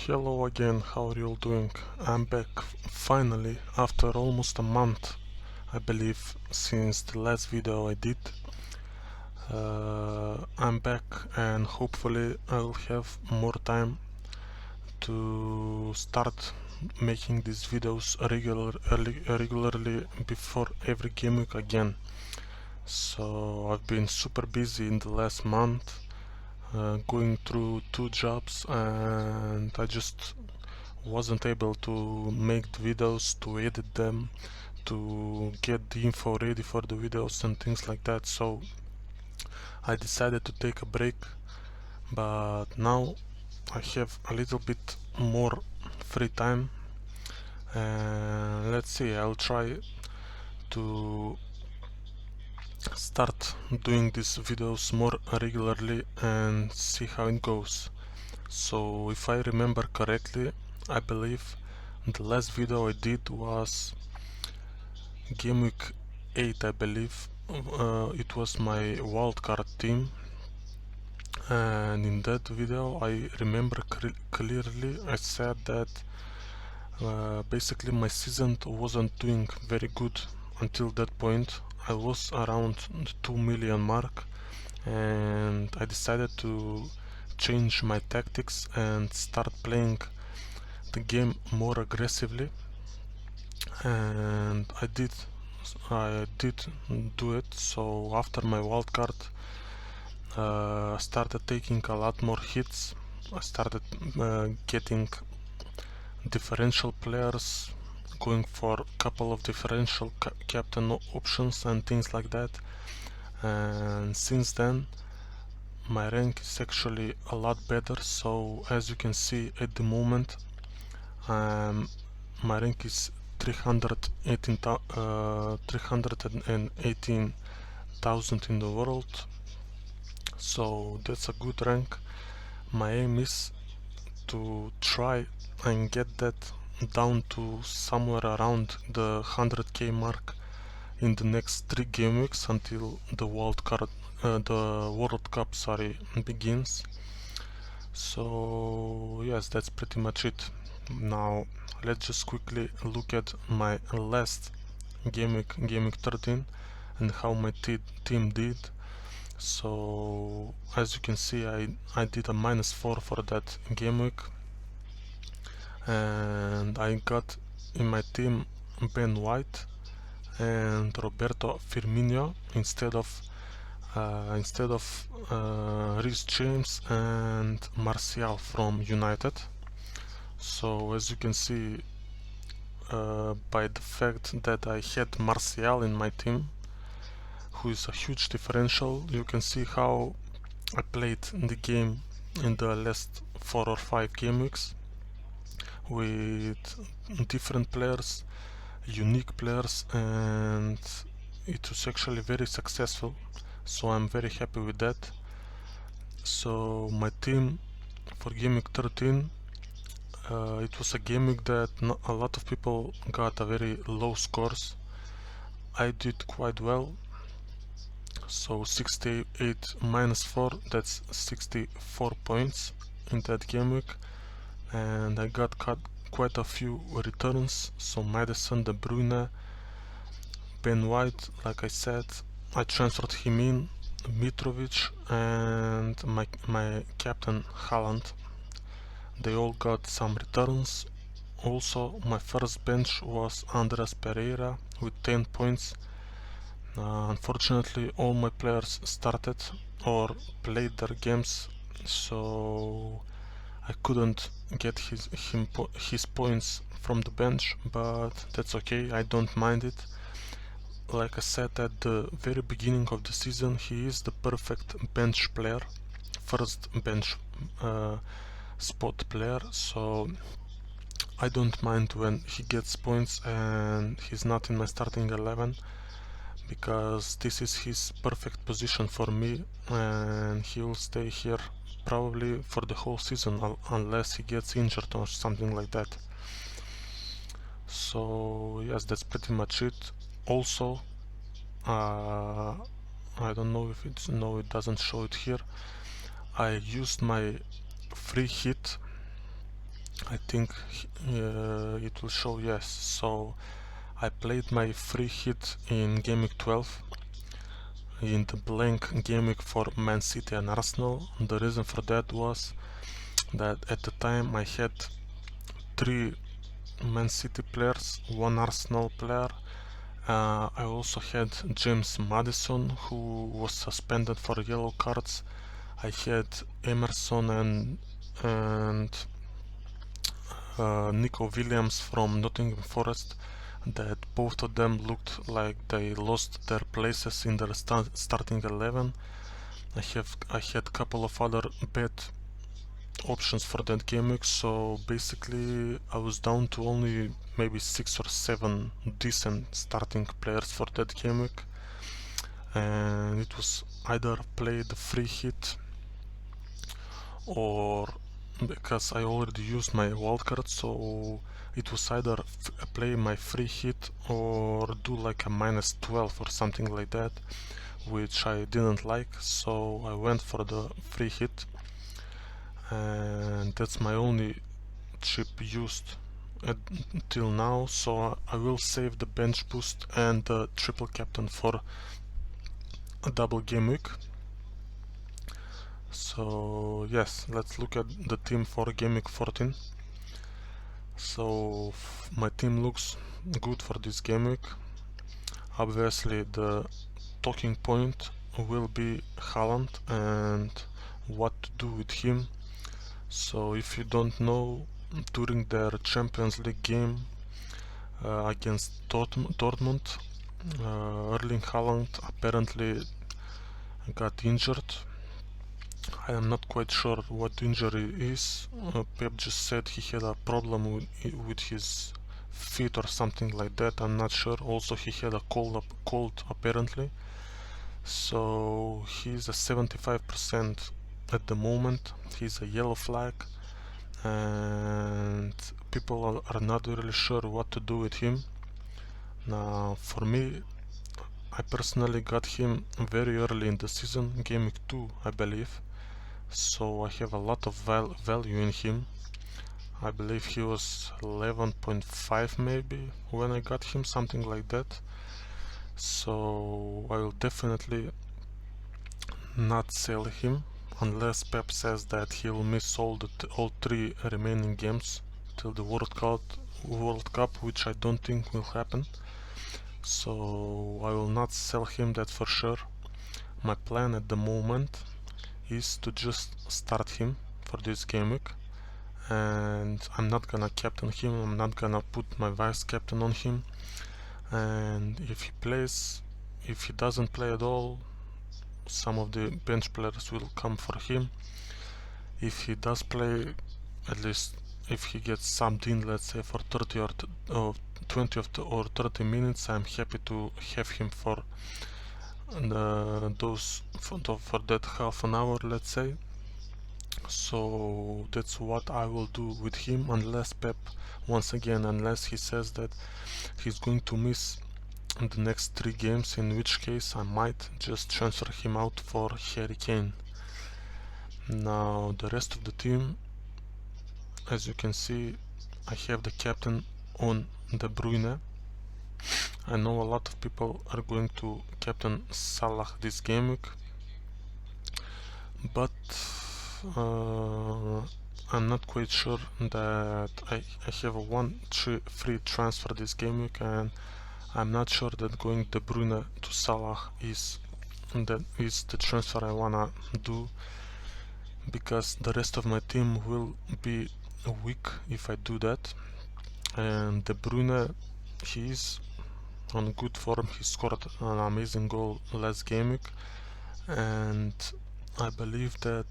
Hello again, how are you all doing? I'm back finally after almost a month, I believe, since the last video I did. I'm back and hopefully I'll have more time to start making these videos regularly before every game week again. So I've been super busy in the last month, going through 2 jobs, and I just wasn't able to make the videos, to edit them, to get the info ready for the videos and things like that. So I decided to take a break, but now I have a little bit more free time, and let's see, I'll try to start doing these videos more regularly and see how it goes. So if I remember correctly, I believe the last video I did was game week 8, I believe. It was my wildcard team, and in that video I remember clearly I said that basically my season wasn't doing very good until that point. I was around the 2 million mark, and I decided to change my tactics and start playing the game more aggressively, and I did do it. So after my wildcard, started taking a lot more hits. I started getting differential players, going for a couple of differential captain options and things like that. And since then, my rank is actually a lot better. So as you can see at the moment, my rank is 318,000 in the world, so that's a good rank. My aim is to try and get that down to somewhere around the 100k mark in the next 3 game weeks until the World Cup, begins. So yes, that's pretty much it. Now let's just quickly look at my last game week 13, and how my team did. So as you can see, I did a -4 for that game week, and I got in my team Ben White and Roberto Firmino instead of Reece James and Martial from United. So as you can see, by the fact that I had Martial in my team, who is a huge differential, you can see how I played the game in the last 4 or 5 game weeks with different players, unique players, and it was actually very successful. So I'm very happy with that. So my team for game week 13, it was a game week that a lot of people got a very low scores. I did quite well. So 68 -4, that's 64 points in that game week, and I got quite a few returns. So Madison, De Bruyne, Ben White, like I said, I transferred him in, Mitrovic, and my captain Haaland. They all got some returns. Also, my first bench was Andres Pereira with 10 points. Unfortunately, all my players started or played their games, so I couldn't get his points from the bench, but that's okay, I don't mind it. Like I said at the very beginning of the season, he is the perfect bench player, first bench spot player, so I don't mind when he gets points and he's not in my starting 11, because this is his perfect position for me, and he will stay here probably for the whole season unless he gets injured or something like that. So yes, that's pretty much it. Also, I don't know if it's, no, it doesn't show it here. I used my free hit I think it will show yes. So I played my free hit in game week 12 in the blank game week for Man City and Arsenal. The reason for that was that at the time I had 3 Man City players, 1 Arsenal player. I also had James Maddison, who was suspended for yellow cards. I had Emerson and Nico Williams from Nottingham Forest, that both of them looked like they lost their places in their starting 11. I had couple of other bad options for that game week, so basically I was down to only maybe 6 or 7 decent starting players for that game week, and it was either play the free hit, or because I already used my wildcard, so it was either play my free hit or do like a minus 12 or something like that, which I didn't like, so I went for the free hit, and that's my only chip used until now, so I will save the bench boost and the triple captain for a double game week. So yes, let's look at the team for game week 14. So my team looks good for this game week. Obviously the talking point will be Haaland and what to do with him. So if you don't know, during their Champions League game against Dortmund, Erling Haaland apparently got injured. I am not quite sure what injury is. Pep just said he had a problem with his feet or something like that. I'm not sure. Also, he had a cold apparently. So he's a 75% at the moment. He's a yellow flag, and people are not really sure what to do with him. Now, for me, I personally got him very early in the season, game week 2, I believe. So I have a lot of value in him. I believe he was 11.5 maybe when I got him, something like that. So I will definitely not sell him unless Pep says that he will miss all 3 remaining games till the World Cup, which I don't think will happen. So I will not sell him, that for sure. My plan at the moment is to just start him for this game week, and I'm not gonna captain him, I'm not gonna put my vice captain on him, and if he doesn't play at all, some of the bench players will come for him. If he does play, at least if he gets subbed in, let's say for 30 or 20 or 30 minutes, I'm happy to have him for that half an hour, let's say. So that's what I will do with him, unless Pep, once again, unless he says that he's going to miss the next 3 games, in which case I might just transfer him out for Harry Kane. Now the rest of the team, as you can see, I have the captain on De Bruyne. I know a lot of people are going to captain Salah this game week, but I'm not quite sure that I have a 1-3 free transfer this game week, and I'm not sure that going De Bruyne to Salah is the transfer I wanna do, because the rest of my team will be weak if I do that. And De Bruyne, he is on good form. He scored an amazing goal last game week, and I believe that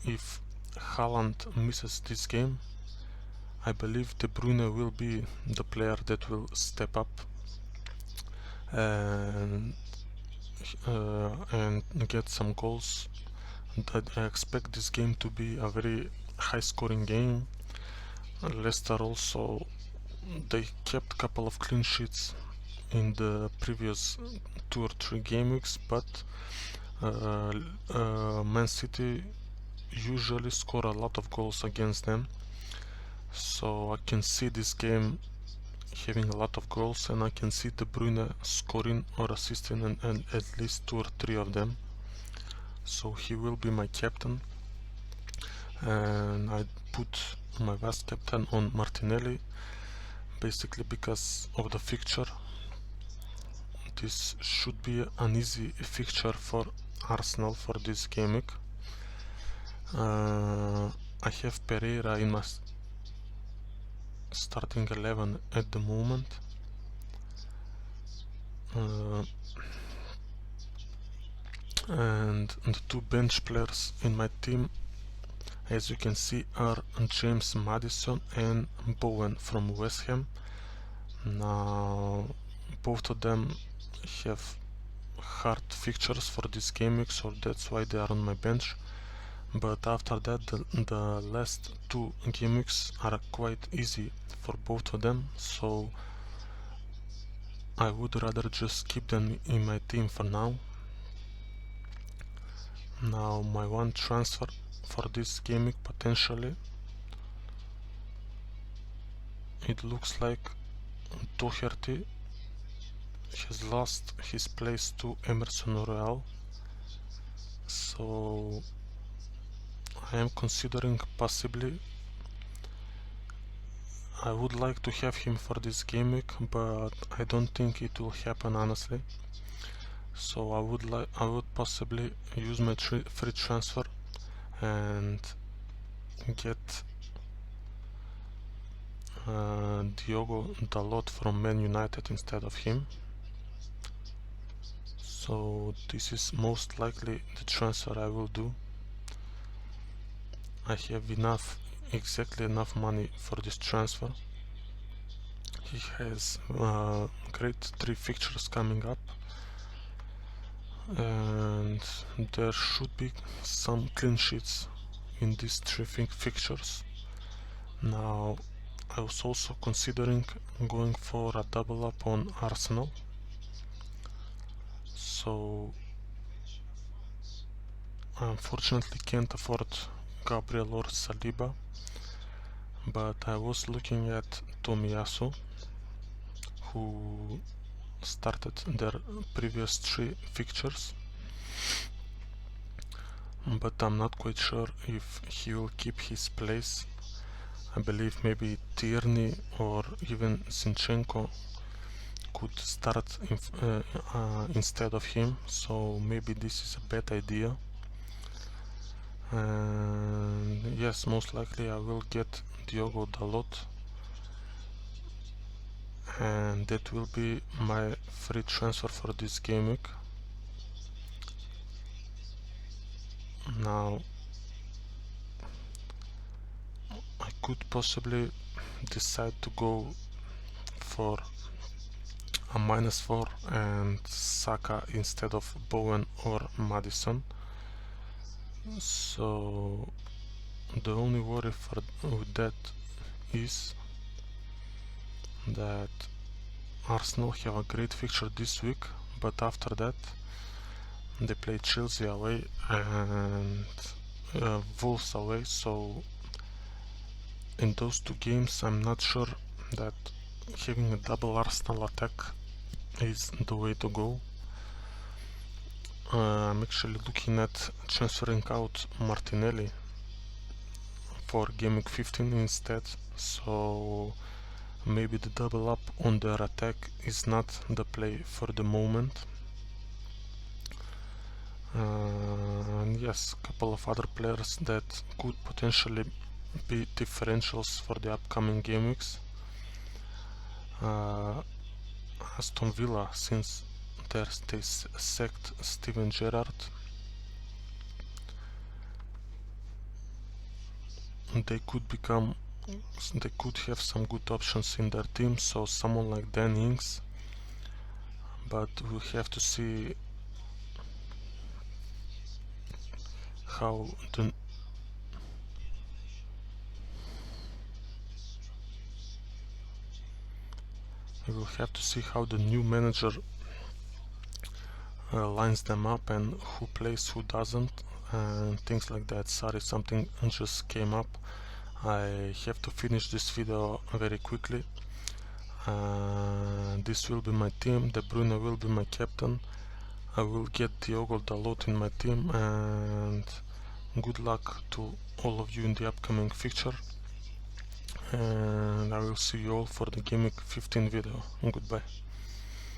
if Haaland misses this game, I believe De Bruyne will be the player that will step up and get some goals. I expect this game to be a very high scoring game. Leicester also, they kept a couple of clean sheets in the previous 2 or 3 game weeks, but Man City usually score a lot of goals against them. So I can see this game having a lot of goals, and I can see De Bruyne scoring or assisting and at least 2 or 3 of them. So he will be my captain, and I put my vice captain on Martinelli, basically because of the fixture. This should be an easy fixture for Arsenal for this game week. I have Pereira in my starting 11 at the moment. And the two bench players in my team, as you can see, are James Maddison and Bowen from West Ham. Now both of them have hard fixtures for this game week, so that's why they are on my bench. But after that, the last two game weeks are quite easy for both of them, so I would rather just keep them in my team for now. Now my one transfer for this game week potentially, it looks like Doherty has lost his place to Emerson Royal, so I am considering possibly. I would like to have him for this game week, but I don't think it will happen honestly. So I would possibly use my free transfer and get Diogo Dalot from Man United instead of him. So this is most likely the transfer I will do. I have exactly enough money for this transfer. He has great 3 fixtures coming up, and there should be some clean sheets in these 3 fixtures. Now I was also considering going for a double up on Arsenal, so I unfortunately can't afford Gabriel or Saliba, but I was looking at Tomiyasu, who started their previous 3 fixtures, but I'm not quite sure if he will keep his place. I believe maybe Tierney or even Zinchenko could start instead of him, so maybe this is a bad idea. And yes, most likely I will get Diogo Dalot, and that will be my free transfer for this game week. Now I could possibly decide to go for a -4 and Saka instead of Bowen or Maddison. So the only worry with that is that Arsenal have a great fixture this week, but after that they play Chelsea away and Wolves away, so in those 2 games I'm not sure that having a double Arsenal attack is the way to go. I'm actually looking at transferring out Martinelli for game week 15 instead, so maybe the double up on their attack is not the play for the moment. And yes, a couple of other players that could potentially be differentials for the upcoming game weeks. Aston Villa, since they sacked Steven Gerrard, they could have some good options in their team, so someone like Dan Ings, but we'll have to see how the new manager lines them up and who plays, who doesn't, and things like that. Sorry, something just came up. I have to finish this video very quickly. This will be my team. De Bruyne will be my captain. I will get Diogo Dalot in my team, and good luck to all of you in the upcoming fixture. And I will see you all for the Game Week 15 video. Goodbye.